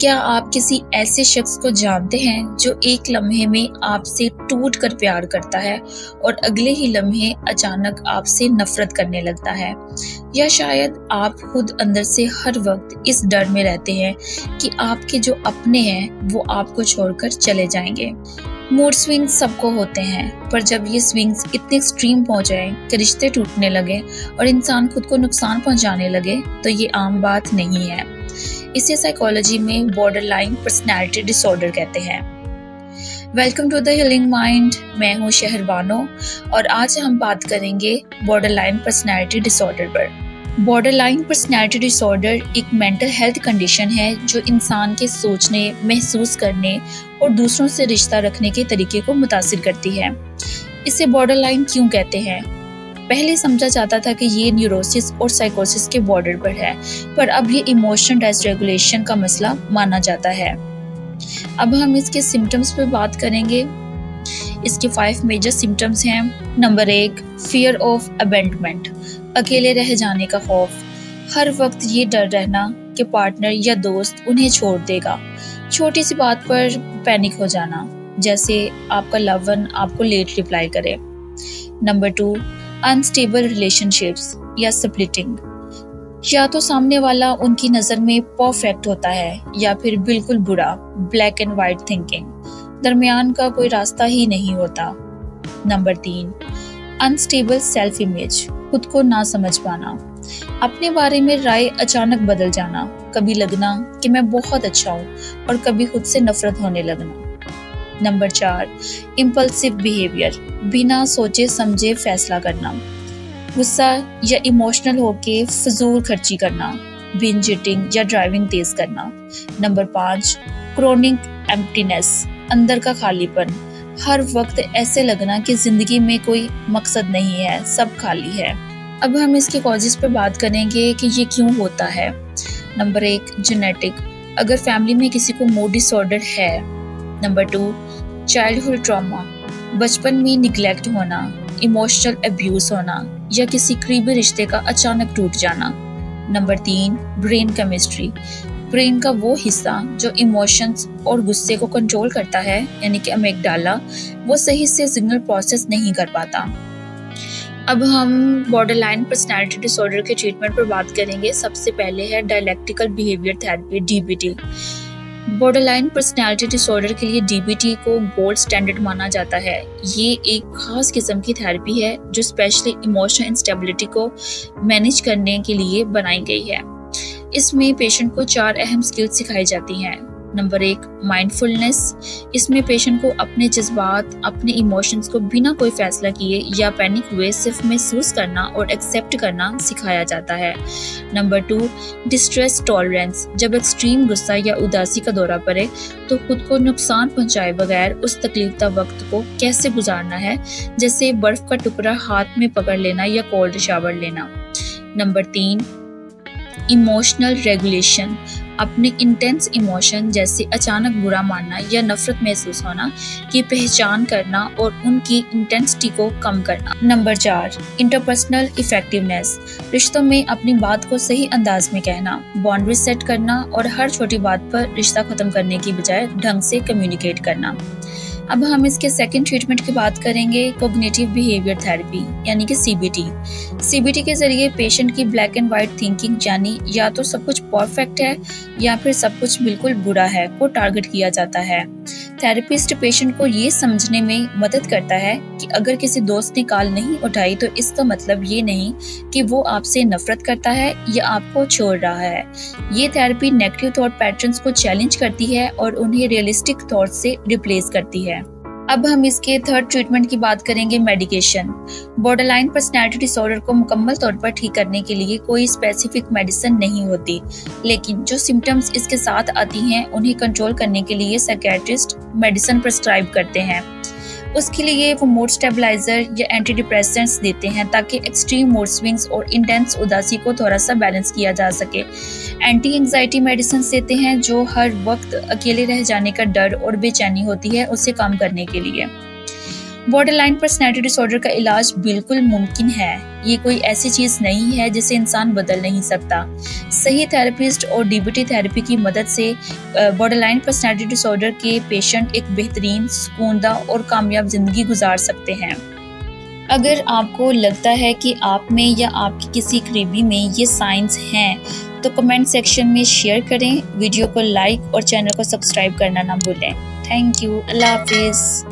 क्या आप किसी ऐसे शख्स को जानते हैं जो एक लम्हे में आपसे टूट कर प्यार करता है और अगले ही लम्हे अचानक आपसे नफरत करने लगता है? या शायद आप खुद अंदर से हर वक्त इस डर में रहते हैं कि आपके जो अपने हैं वो आपको छोड़कर चले जाएंगे। मूड स्विंग्स सबको होते हैं, पर जब ये स्विंग्स इतने एक्सट्रीम पहुंच जाए कि रिश्ते टूटने लगे और इंसान खुद को नुकसान पहुंचाने लगे, तो ये आम बात नहीं है। इसे साइकोलॉजी में बॉर्डरलाइन पर्सनैलिटी डिसऑर्डर कहते हैं। Welcome to the healing mind. मैं हूँ शहरबानो और आज हम बात करेंगे बॉर्डरलाइन पर्सनैलिटी डिसऑर्डर पर। बॉर्डरलाइन पर्सनैलिटी डिसऑर्डर एक मेंटल हेल्थ कंडीशन है जो इंसान के सोचने, महसूस करने और दूसरों से रिश्ता रखने के तरीके को मुतासिर करती है। इसे बॉर्डरलाइन क्यों कहते हैं? पहले समझा जाता था कि ये न्यूरोसिस और साइकोसिस के बॉर्डर पर है, पर अब ये इमोशनल डिसरेगुलेशन का मसला माना जाता है। अब हम इसके सिम्टम्स पे बात करेंगे। इसके 5 मेजर सिम्टम्स हैं। नंबर 1, फियर ऑफ अबैंडनमेंट, अकेले रह जाने का खौफ। हर वक्त ये डर रहना कि पार्टनर या दोस्त उन्हें छोड़ देगा। छोटी सी बात पर पैनिक हो जाना, जैसे आपका लव वन आपको लेट रिप्लाई करे। नंबर 2, अनस्टेबल रिलेशनशिप्स या स्प्लिटिंग, या तो सामने वाला उनकी नज़र में परफेक्ट होता है या फिर बिल्कुल बुरा, ब्लैक एंड वाइट थिंकिंग, दरमियान का कोई रास्ता ही नहीं होता। नंबर 3, अनस्टेबल सेल्फ इमेज, खुद को ना समझ पाना, अपने बारे में राय अचानक बदल जाना, कभी लगना कि मैं बहुत अच्छा हूँ और कभी खुद से नफरत होने लगना। नंबर 4, इम्पल्सिव बिहेवियर, बिना सोचे समझे फैसला करना, गुस्सा या इमोशनल होके फजूल खर्ची करना, बिंज ईटिंग या ड्राइविंग तेज करना। नंबर 5, क्रोनिक एम्प्टीनेस, अंदर का खालीपन, हर वक्त ऐसे लगना कि जिंदगी में कोई मकसद नहीं है, सब खाली है। अब हम इसके कॉजेस पे बात करेंगे कि ये क्यों होता है। नंबर 1, जेनेटिक, अगर फैमिली में किसी को मूड डिसऑर्डर है। नंबर 2, चाइल्डहुड ट्रॉमा, बचपन में निग्लेक्ट होना, इमोशनल अब्यूज होना या किसी करीबी रिश्ते का अचानक टूट जाना। नंबर 3, ब्रेन केमिस्ट्री, ब्रेन का वो हिस्सा जो इमोशंस और गुस्से को कंट्रोल करता है, यानी कि अमिगडाला, वो सही से सिग्नल प्रोसेस नहीं कर पाता। अब हम बॉर्डरलाइन पर्सनैलिटी डिसऑर्डर के ट्रीटमेंट पर बात करेंगे। सबसे पहले है dialectical behaviour therapy, DBT. Borderline personality disorder के लिए डीबीटी को गोल्ड स्टैंडर्ड माना जाता है। ये एक खास किस्म की थेरेपी है जो स्पेशली इमोशनल इंस्टेबिलिटी को मैनेज करने के लिए बनाई गई है। इसमें पेशेंट को 4 अहम स्किल्स सिखाई जाती हैं। नंबर 1, माइंडफुलनेस, इसमें पेशेंट को अपने जज्बात, अपने इमोशंस को बिना कोई फैसला किए या पैनिक हुए सिर्फ महसूस करना और एक्सेप्ट करना सिखाया जाता है। नंबर 2, डिस्ट्रेस टॉलरेंस, जब एक्सट्रीम गुस्सा या उदासी का दौरा पड़े तो खुद को नुकसान पहुंचाए बगैर उस तकलीफदा वक्त को कैसे गुजारना है, जैसे बर्फ का टुकड़ा हाथ में पकड़ लेना या कोल्ड शावर लेना। नंबर 3, इमोशनल रेगुलेशन, अपने इंटेंस इमोशन जैसे अचानक बुरा मानना या नफरत महसूस होना की पहचान करना और उनकी इंटेंसिटी को कम करना। नंबर 4, इंटरपर्सनल इफेक्टिवनेस, रिश्तों में अपनी बात को सही अंदाज में कहना, बाउंड्री सेट करना और हर छोटी बात पर रिश्ता खत्म करने की बजाय ढंग से कम्युनिकेट करना। अब हम इसके सेकंड ट्रीटमेंट की बात करेंगे, कोग्निटिव बिहेवियर थेरेपी यानी कि सीबीटी। सीबीटी के जरिए पेशेंट की ब्लैक एंड वाइट थिंकिंग, यानी या तो सब कुछ परफेक्ट है या फिर सब कुछ बिल्कुल बुरा है, को टारगेट किया जाता है। थेरेपिस्ट पेशेंट को ये समझने में मदद करता है कि अगर किसी दोस्त ने कॉल नहीं उठाई तो इसका मतलब ये नहीं कि वो आपसे नफरत करता है या आपको छोड़ रहा है। ये थेरेपी नेगेटिव थॉट पैटर्न्स को चैलेंज करती है और उन्हें रियलिस्टिक थॉट से रिप्लेस करती है। अब हम इसके थर्ड ट्रीटमेंट की बात करेंगे, मेडिकेशन। बॉर्डरलाइन पर्सनैलिटी डिसऑर्डर को मुकम्मल तौर पर ठीक करने के लिए कोई स्पेसिफिक मेडिसिन नहीं होती, लेकिन जो सिम्टम्स इसके साथ आती हैं उन्हें कंट्रोल करने के लिए साइकियाट्रिस्ट मेडिसिन प्रिस्क्राइब करते हैं। उसके लिए वो मूड स्टेबलाइजर या एंटी डिप्रेसेंट्स देते हैं ताकि एक्सट्रीम मूड स्विंग्स और इंटेंस उदासी को थोड़ा सा बैलेंस किया जा सके। एंटी एंजाइटी मेडिसिन देते हैं जो हर वक्त अकेले रह जाने का डर और बेचैनी होती है उसे कम करने के लिए। बॉर्डरलाइन पर्सनैलिटी डिसऑर्डर का इलाज बिल्कुल मुमकिन है। ये कोई ऐसी चीज़ नहीं है जिसे इंसान बदल नहीं सकता। सही थेरेपिस्ट और डीबीटी थेरेपी की मदद से बॉर्डरलाइन पर्सनैलिटी डिसऑर्डर के पेशेंट एक बेहतरीन, सुकूनदा और कामयाब ज़िंदगी गुजार सकते हैं। अगर आपको लगता है कि आप में या आपके किसी करीबी में ये साइंस हैं, तो कमेंट सेक्शन में शेयर करें, वीडियो को लाइक और चैनल को सब्सक्राइब करना ना भूलें। Thank you. अल्लाह हाफिज़।